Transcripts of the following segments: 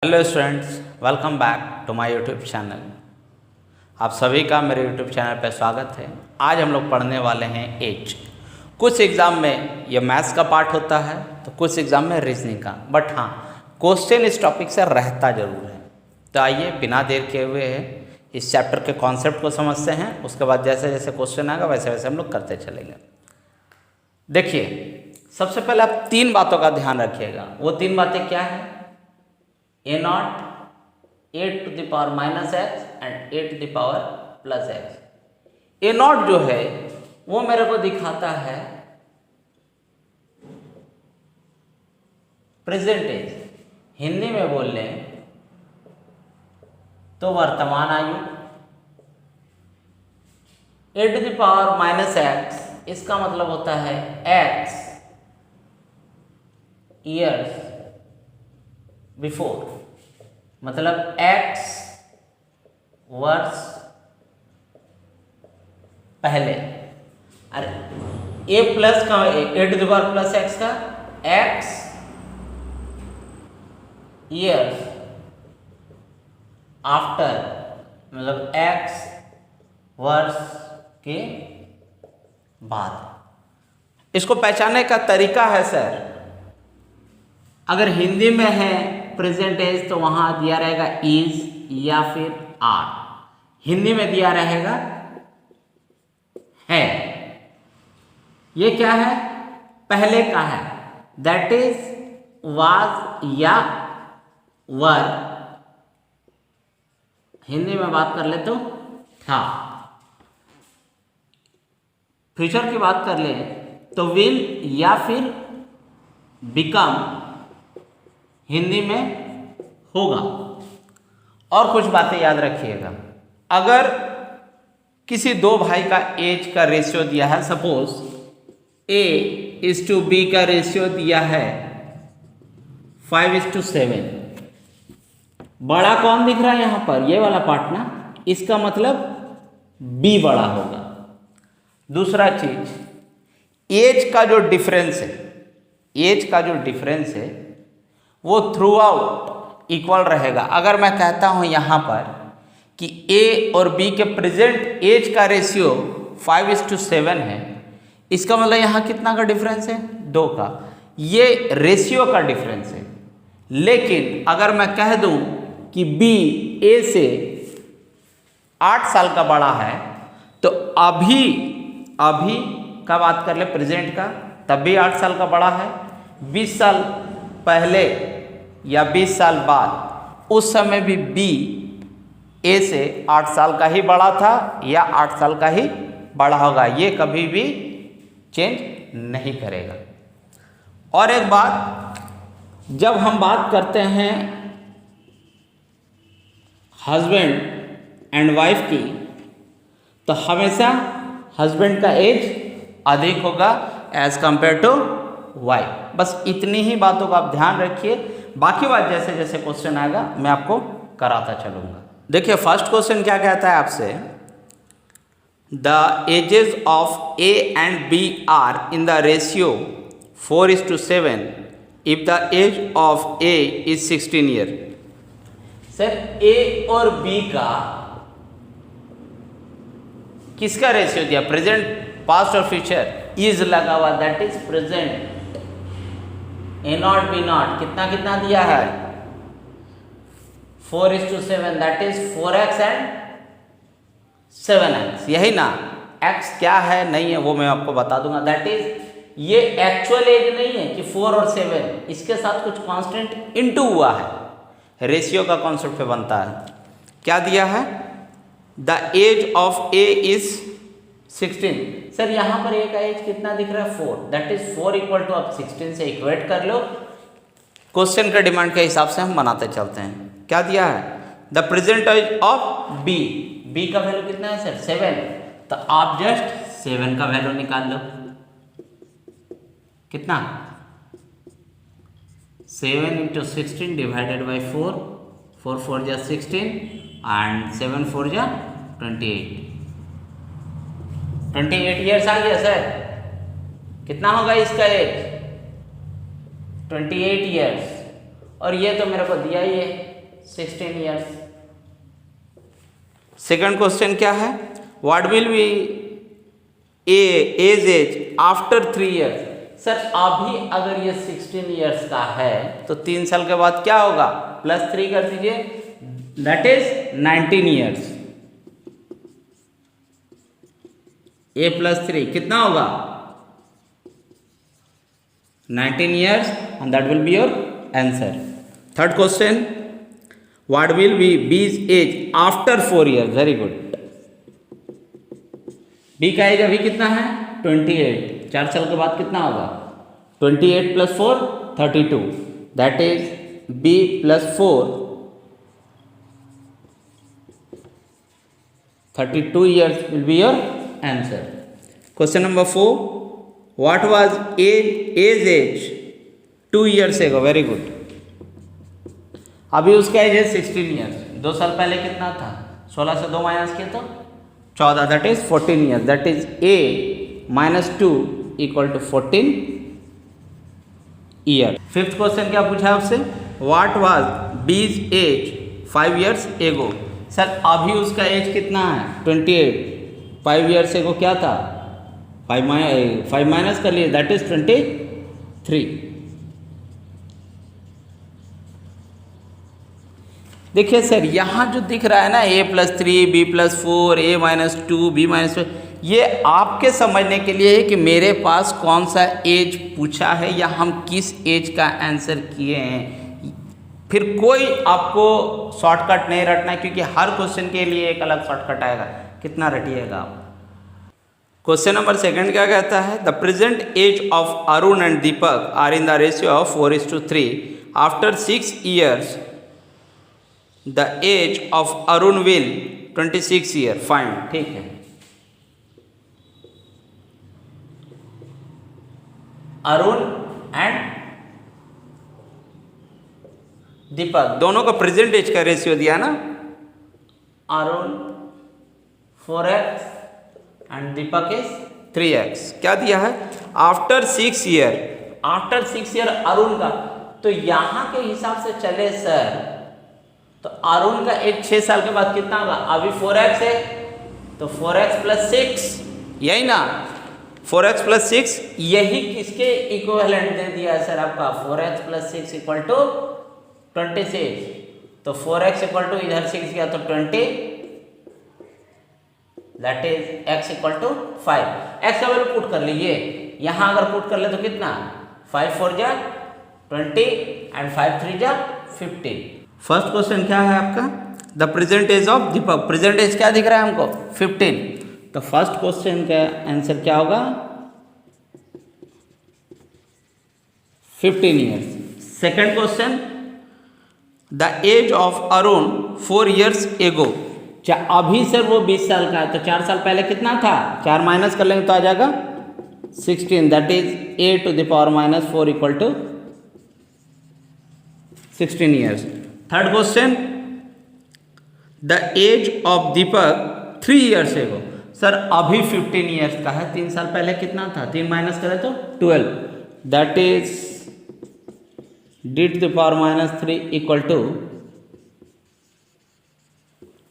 Hello students, welcome back to my YouTube channel. आप सभी का मेरे यूट्यूब चैनल पर स्वागत है। आज हम लोग पढ़ने वाले हैं एज। कुछ एग्ज़ाम में ये मैथ्स का पार्ट होता है तो कुछ एग्ज़ाम में रीजनिंग का, बट हाँ क्वेश्चन इस टॉपिक से रहता ज़रूर है। तो आइए बिना देर किए हुए इस चैप्टर के कॉन्सेप्ट को समझते हैं। उसके बाद जैसे जैसे क्वेश्चन आएगा वैसे वैसे हम लोग करते चलेंगे। देखिए, सबसे पहले आप तीन बातों का ध्यान रखिएगा। वो तीन बातें क्या है? a naught, a to the power minus x and a to the power plus x। a naught जो है वो मेरे को दिखाता है प्रेजेंटेज, हिंदी में बोल लें तो वर्तमान आयु। a to the power minus x इसका मतलब होता है x years बिफोर, मतलब x वर्ष पहले। अरे a प्लस का a to the power plus x का x ईयर्स आफ्टर, मतलब x वर्ष के बाद। इसको पहचानने का तरीका है सर, अगर हिंदी में है प्रेजेंट एज तो वहां दिया रहेगा इज या फिर आर। हिंदी में दिया रहेगा है। ये क्या है? पहले का है, दैट इज वाज या वर। हिंदी में बात कर ले तो था। फ्यूचर की बात कर ले तो विल या फिर बिकम हिंदी में होगा। और कुछ बातें याद रखिएगा। अगर किसी दो भाई का एज का रेशियो दिया है, सपोज A:B का रेशियो दिया है 5:7। बड़ा कौन दिख रहा है यहाँ पर? ये वाला पार्ट ना, इसका मतलब B बड़ा होगा। दूसरा चीज, एज का जो डिफरेंस है, एज का जो डिफरेंस है वो थ्रू आउट इक्वल रहेगा। अगर मैं कहता हूं यहां पर कि A और B के प्रेजेंट एज का रेशियो 5:7 है, इसका मतलब यहां कितना का डिफरेंस है? 2 का। ये रेशियो का डिफरेंस है। लेकिन अगर मैं कह दूं कि B A से 8 साल का बड़ा है तो अभी का बात कर ले प्रेजेंट का, तब भी 8 साल का बड़ा है। 20 साल पहले या 20 साल बाद, उस समय भी B A से 8 साल का ही बड़ा था या 8 साल का ही बड़ा होगा। ये कभी भी चेंज नहीं करेगा। और एक बात, जब हम बात करते हैं हस्बैंड एंड वाइफ की, तो हमेशा हस्बैंड का एज अधिक होगा एज कंपेयर टू वाइफ। बस इतनी ही बातों का आप ध्यान रखिए। बाकी बात जैसे जैसे क्वेश्चन आएगा मैं आपको कराता चलूंगा। देखिए, फर्स्ट क्वेश्चन क्या कहता है आपसे? The ages of A and B are in the ratio 4:7 if the age of A is 16 year. Sir, A और B का किसका रेशियो दिया? प्रेजेंट, पास्ट और फ्यूचर। इज लगा हुआ, that is present. A0 B0 कितना कितना दिया है? 4:7, that is 4x and 7x। यही ना? x क्या है नहीं है वो मैं आपको बता दूंगा। दैट इज ये एक्चुअल एज नहीं है कि 4 और 7, इसके साथ कुछ कांस्टेंट इनटू हुआ है, रेशियो का कॉन्सेप्ट पे बनता है। क्या दिया है? The age of A is 16। Sir यहाँ पर A का एज कितना दिख रहा है? 4, दैट इज 4 इक्वल टू, आप 16 से इक्वेट कर लो। क्वेश्चन का डिमांड के हिसाब से हम बनाते चलते हैं। क्या दिया है? The present age of B का वैल्यू कितना है सर? 7। तो आप जस्ट 7 का वैल्यू निकाल लो। कितना? 7 × 16 डिवाइडेड बाई 4, 4 4 जा 16 एंड 7 4 जा 28। 28 ईयर्स आ गया सर। कितना होगा इसका एज? 28 ईयर्स। और ये तो मेरे को दिया ही है 16 ईयर्स। सेकंड क्वेश्चन क्या है, what will be age after 3 years. Sir अभी अगर ये 16 ईयर्स का है तो 3 साल के बाद क्या होगा, +3 कर दीजिए, दैट इज 19 ईयर्स। a + 3 कितना होगा, 19 years, and that will be your answer. Third question, what will be B's age after 4 years. Very good. B का एज अभी कितना है, 28। 4 साल के बाद कितना होगा, 28 + 4 32, that is B + 4 32 years will be your answer. Question number 4, what was age 2 years ago. Very good. अभी उसका एज है 16 ईयर्स। 2 साल पहले कितना था, 16 से 2 माइनस किया तो 14, that is 14 years. That is a - 2 = 14 year. Fifth question क्या पूछा आपसे, व्हाट वाज बीज एज 5 ईयर्स एगो। सर अभी उसका एज कितना है, 28। 5 ईयर्स एगो क्या था, 5 माइनस कर लिए, दैट इज 23। देखिए सर यहाँ जो दिख रहा है ना, a + 3 b + 4 a - 2 b - 4, ये आपके समझने के लिए है कि मेरे पास कौन सा एज पूछा है या हम किस एज का आंसर किए हैं। फिर कोई आपको शॉर्टकट नहीं रटना है, क्योंकि हर क्वेश्चन के लिए एक अलग शॉर्टकट आएगा, कितना रटिएगा आप। क्वेश्चन नंबर 2 क्या कहता है, the present age of Arun and Deepak are in the ratio of 4:3 after 6 years the age of Arun will 26 year find. ठीक है, अरुण एंड दीपक दोनों का प्रेजेंट एज का रेशियो दिया ना, Arun 4x and Deepak is 3x। क्या दिया है, after 6 year, after 6 year Arun का, तो यहां के हिसाब से चले सर तो अरुण का एज 6 साल के बाद कितना होगा, अभी 4x है तो 4x + 6, यही ना, 4x + 6, यही किसके इक्विवेलेंट दे दिया है सर आपका, 4x + 6 = 26। तो 4x = इधर 6 गया तो 20, दैट इज x = 5। x का वैल्यू पुट कर लीजिए, यहां अगर पुट कर ले तो कितना, 5 4 जा 20 एंड 5 3 जा 50। फर्स्ट क्वेश्चन क्या है आपका, the present age of Deepak. Present age क्या दिख रहा है हमको, 15। तो फर्स्ट क्वेश्चन का आंसर क्या होगा, 15 years. Second question, the age of Arun 4 years ago. अभी सर वो 20 साल का है, तो 4 साल पहले कितना था, 4 माइनस कर लेंगे तो आ जाएगा 16, that is a⁻⁻4 = 16 years. Third question, the age of Deepak 3 years ago. Sir अभी 15 ईयर्स का है, 3 साल पहले कितना था, 3 माइनस करें तो 12, that is d⁻³ =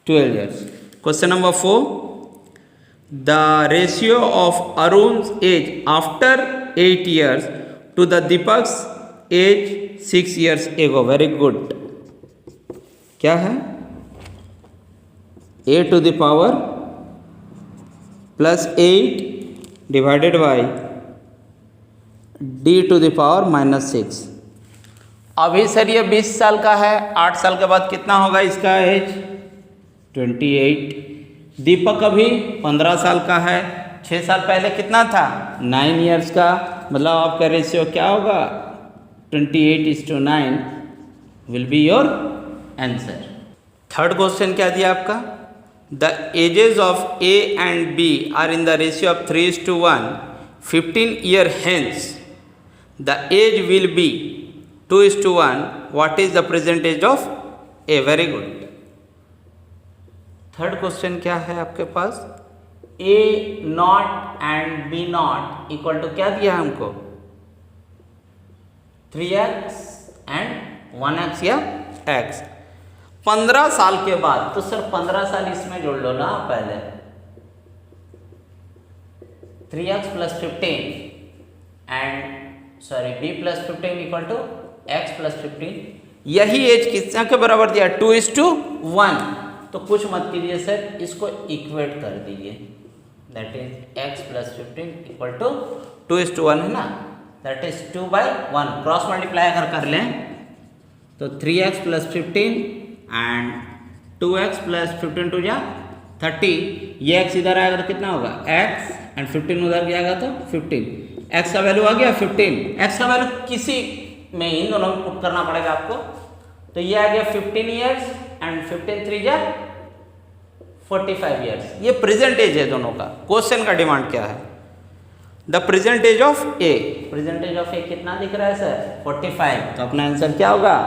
12 years. Question number 4, the ratio of अरुण's age after 8 years to the Deepak's age 6 years ago. Very good. क्या है, a⁻ + 8 डिवाइडेड बाई d⁻⁻6। अभी सर ये 20 साल का है, 8 साल के बाद कितना होगा इसका एज, 28। दीपक अभी 15 साल का है, 6 साल पहले कितना था, 9 ईयर्स का, मतलब आपका रेशियो क्या होगा, 28:9 will be your answer. Third question क्या दिया आपका, the ages of A and B are in the ratio of 3:1, 15 year hence the age will be 2:1, what is the present age of A. Very good. Third question क्या है आपके पास, a0 and b0 = क्या दिया है हमको, 3x and 1x या x। 15 साल के बाद, तो सर 15 साल इसमें जोड़ लो ना पहले, 3x plus 15 and sorry b plus 15 equal to x plus 15, यही एज कितना के बराबर दिया, 2:1। तो कुछ मत कीजिए सर, इसको इक्वेट कर दीजिए, that is x plus 15 equal to 2:1 है ना, दैट इज 2/1। क्रॉस मल्टीप्लाई अगर कर लें तो 3x plus 15 and 2x plus 15 to जा 30, ये x इधर आएगा तो कितना होगा x एंड 15 उधर जाएगा तो 15, x का वैल्यू आ गया 15, x का वैल्यू किसी में इन दोनों में पुट करना पड़ेगा आपको, तो ये आ गया 15 ईयर्स एंड 15 3 जा 45 ईयर्स। ये प्रेजेंट एज है दोनों का। क्वेश्चन का डिमांड क्या है, the present age of A, present age of A कितना दिख रहा है सर 45, तो अपना आंसर क्या होगा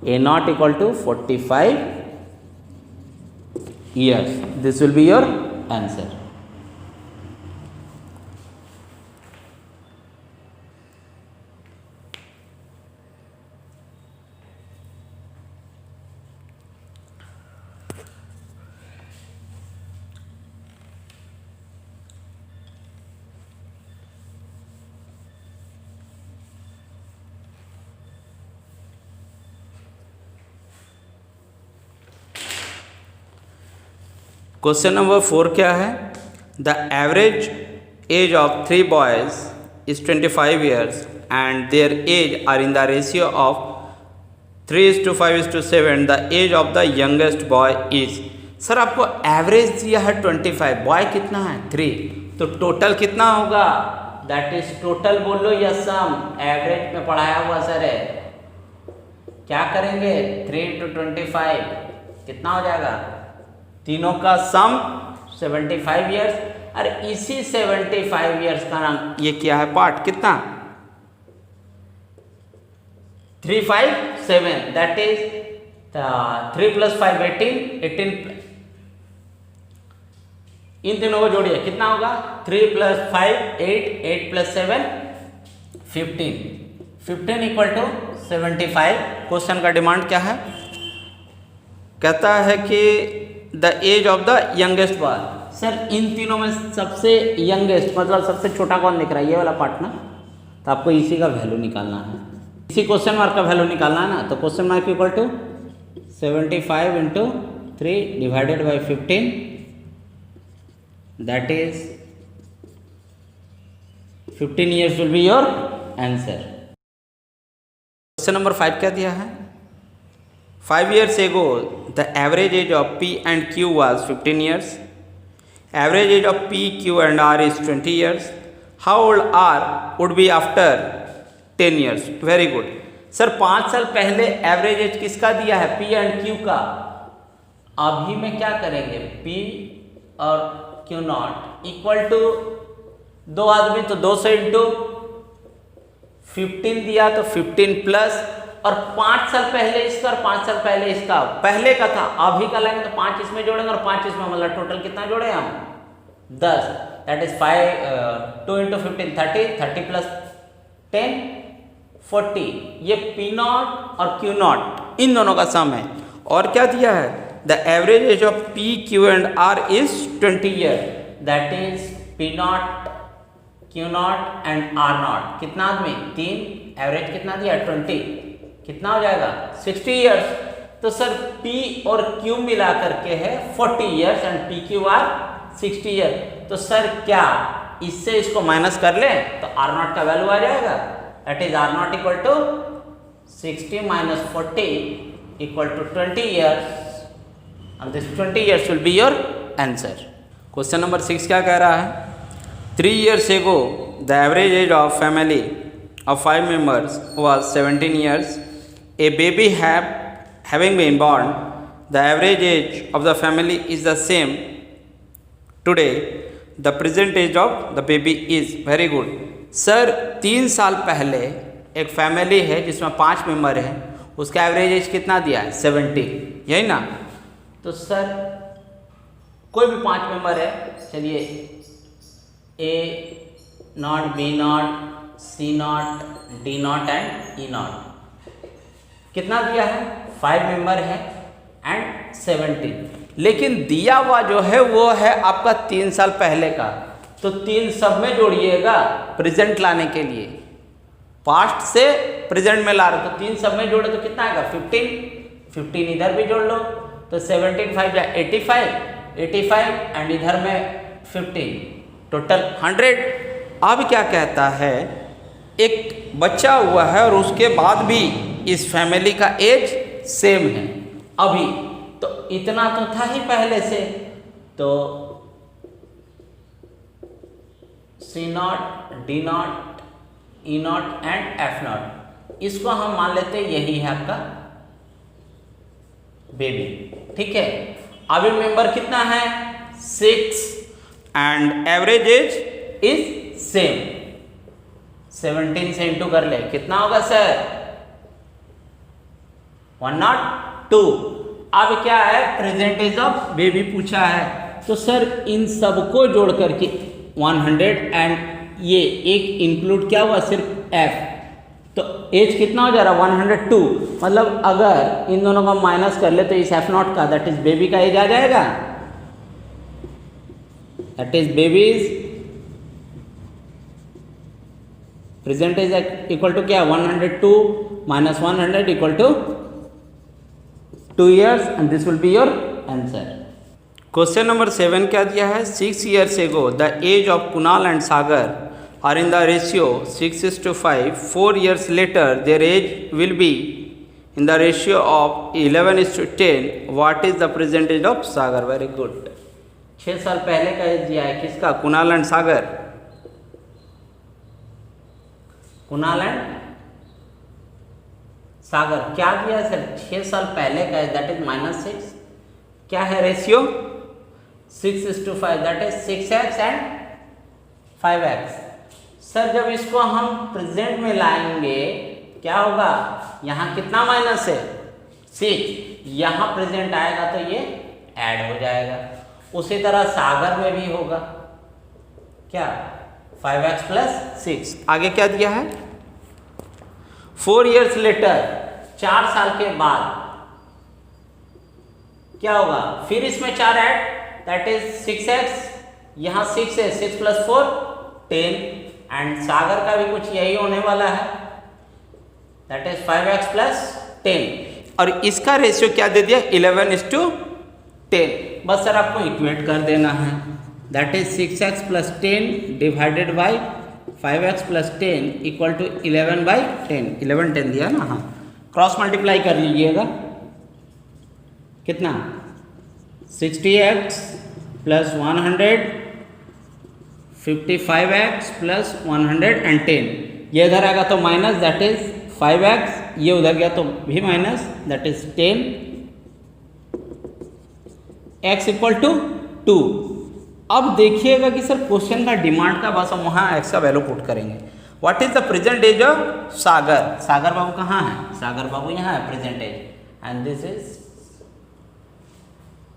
A not equal to 45 years, this will be your answer. Question number 4 क्या है, the average age of 3 boys is 25 years and their age are in the ratio of 3:5:7, the age of the youngest boy is. Sir आपको average दिया है 25, boy कितना है 3, तो total कितना होगा, दैट इज टोटल बोल लो या सम, एवरेज में पढ़ाया हुआ सर है, क्या करेंगे 3 × 25 कितना हो जाएगा, तीनों का सम 75 ईयर्स, अरे इसी 75 ईयर्स का नाम ये क्या है पार्ट, कितना 3 5 7, दैट इज 3 + 5 18, 18 इन तीनों को जोड़िए कितना होगा 3 + 5 8, 8 + 7 15, 15 इक्वल टू 75। क्वेश्चन का डिमांड क्या है, कहता है कि the age of the youngest boy. Sir इन तीनों में सबसे यंगेस्ट मतलब सबसे छोटा कौन दिख रहा है, ये वाला पार्ट ना, तो आपको इसी का वैल्यू निकालना है, इसी क्वेश्चन मार्क का वैल्यू निकालना है ना, तो question mark equal to 75 × 3 divided by 15, that is 15 years will be your answer. Question number 5 क्या दिया है, 5 years ago the average age of P and Q was 15 years, average age of P, Q and R is 20 years, how old R would be after 10 years? Very good. Sir 5 साल पहले average age किसका दिया है P and Q का, अभी में क्या करेंगे P और Q नॉट इक्वल टू, दो आदमी तो 2 से इंटू 15 दिया तो 15 प्लस, और 5 साल पहले इसका और 5 साल पहले इसका, पहले का था अभी का लेंगे तो 5 इसमें जोड़ेंगे और 5 इसमें, मतलब टोटल कितना जोड़े हम 10, दैट इज 2 × 15 30, 30 + 10 40, ये P नॉट और Q नॉट इन दोनों का सम है, और क्या दिया है the average age of P, Q and R is 20 year, that is P not, Q not and R not, कितना आदमी 3, एवरेज कितना दिया 20, कितना हो जाएगा 60 ईयर्स। तो सर P और Q मिला करके है 40 ईयर्स एंड PQR 60 ईयर, तो सर क्या इससे इसको माइनस कर ले तो R0 का वैल्यू आ जाएगा, that is R0 equal to 60 - 40 equal to 20 years, and this 20 years will be your answer. Question number 6 क्या कह रहा है, 3 years ago the average age of family of 5 members was 17 years, a baby having been born, the average age of the family is the same today, the present age of the baby is। very good। Sir 3 साल पहले एक family है जिसमें 5 member हैं, उसका average age कितना दिया है 70, यही ना, तो सर कोई भी 5 मेंबर है, चलिए A not, B not, C not, D not and E not, कितना दिया है 5 मेंबर है एंड 17, लेकिन दिया हुआ जो है वो है आपका 3 साल पहले का, तो 3 सब में जोड़िएगा प्रेजेंट लाने के लिए, पास्ट से प्रेजेंट में ला रहे तो 3 सब में जोड़े तो कितना आएगा 15 इधर भी जोड़ लो तो 17 5 या 85 एंड इधर में 15 टोटल 100। अब क्या कहता है, एक बच्चा हुआ है और उसके बाद भी इस फैमिली का एज सेम है अभी, तो इतना तो था ही पहले से, तो C0 D0 E0 and F0, इसको हम मान लेते हैं यही है आपका बेबी, ठीक है। अभी मेंबर कितना है 6 and average age is same, 17 से इंटू कर ले कितना होगा सर 102। अब क्या है प्रेजेंट एज ऑफ बेबी पूछा है, तो सर इन सबको जोड़ करके 100 एंड ये एक इंक्लूड क्या हुआ सिर्फ F, तो एज कितना हो जा रहा 102, मतलब अगर इन दोनों का माइनस कर ले तो इस F0 का दैट इज बेबी का एज आ जाएगा, that is baby's present age equal to क्या 102 minus 100 equal to 2 years and this will be your answer. Question number 7 क्या दिया है, 6 years ago the age of Kunal and Sagar are in the ratio 6:5, 4 years later their age will be in the ratio of 11:10, what is the present age of Sagar? Very good, 6 साल पहले का age दिया है किसका, Kunal and Sagar, Kunal and Sagar क्या दिया है sir 6 साल पहले का एज दैट इज -6, क्या है ratio 6:5 that is 6x and 5x। Sir जब इसको हम प्रेजेंट में लाएंगे क्या होगा, यहाँ कितना माइनस है 6, यहाँ प्रेजेंट आएगा तो ये ऐड हो जाएगा, उसी तरह सागर में भी होगा क्या 5x + 6। आगे क्या दिया है 4 years later, 4 साल के बाद क्या होगा, फिर इसमें 4 ऐड दैट इज 6x, यहाँ 6 है 6 + 4 10 एंड सागर का भी कुछ यही होने वाला है दैट इज 5x + 10 और इसका रेशियो क्या दे दिया 11:10। बस सर आपको इक्वेट कर देना है that is 6x + 10 divided by 5x + 10 equal to 11/10, 11 10 दिया ना, हाँ क्रॉस मल्टीप्लाई कर लीजिएगा कितना 60x + 100 55x + 110, ये इधर आएगा तो माइनस दैट इज 5x, ये उधर गया तो भी माइनस दैट इज 10, x = 2। अब देखिएगा कि सर क्वेश्चन का डिमांड का बस हम वहाँ x का वैल्यू पुट करेंगे। What is the present age of Sagar, Sagar बाबू कहाँ है, सागर बाबू यहाँ है present age and this is,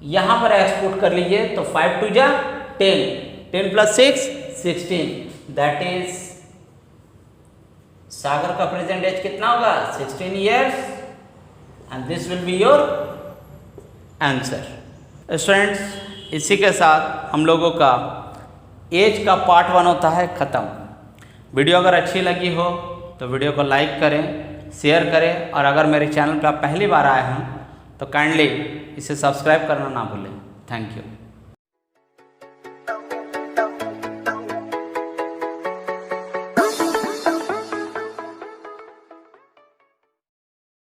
यहाँ पर x पुट कर लीजिए तो 5 2 जा 10, 10 + 6 16 दैट इज सागर का प्रेजेंट एज कितना होगा 16 years and this will be your answer. Students इसी के साथ हम लोगों का एज का पार्ट 1 होता है ख़त्म। वीडियो अगर अच्छी लगी हो तो वीडियो को लाइक करें, शेयर करें और अगर मेरे चैनल पर आप पहली बार आए हैं तो काइंडली इसे सब्सक्राइब करना ना भूलें। Thank you.